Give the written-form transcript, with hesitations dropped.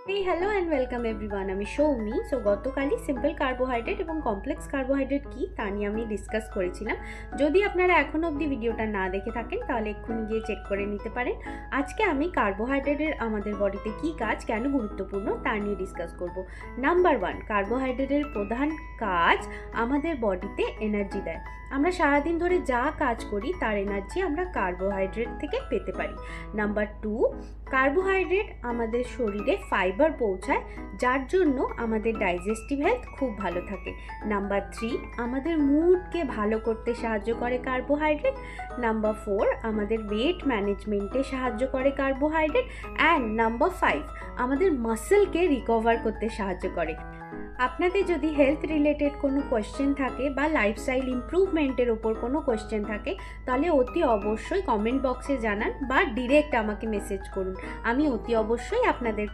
Hey, hello and welcome everyone. আমি সৌমি। গতকালই simple carbohydrate এবং কমপ্লেক্স কার্বোহাইড্রেট কি তা নিয়ে আমি ডিসকাস করেছিলাম। যদি আপনারা এখনও অবধি ভিডিওটা না দেখে থাকেন তাহলে এক্ষুনি গিয়ে চেক করে নিতে পারেন। আজকে আমি কার্বোহাইড্রেটের আমাদের বডিতে কি কাজ, কেন গুরুত্বপূর্ণ তা নিয়ে ডিসকাস করব। নাম্বার 1, কার্বোহাইড্রেটের প্রধান কাজ আমাদের বডিতে এনার্জি দেয়। আমরা সারাদিন ধরে যা কাজ করি তার এনার্জি আমরা কার্বোহাইড্রেট থেকে পেতে পারি। নাম্বার 2, কার্বোহাইড্রেট আমাদের শরীরে ফাইবার পৌঁছায়, যার জন্য আমাদের ডাইজেস্টিভ হেলথ খুব ভালো থাকে। নাম্বার 3, আমাদের মুডকে ভালো করতে সাহায্য করে কার্বোহাইড্রেট। নাম্বার 4, আমাদের ওয়েট ম্যানেজমেন্টে সাহায্য করে কার্বোহাইড্রেট। অ্যান্ড নাম্বার 5, আমাদের মাসেলকে রিকভার করতে সাহায্য করে। আপনাদের যদি হেলথ রিলেটেড কোনো কোয়েশ্চেন থাকে বা লাইফস্টাইল ইমপ্রুভমেন্টের ওপর কোনো কোয়েশ্চেন থাকে তাহলে অতি অবশ্যই কমেন্ট বক্সে জানান বা ডিরেক্ট আমাকে মেসেজ করুন। আমি অতি অবশ্যই আপনাদের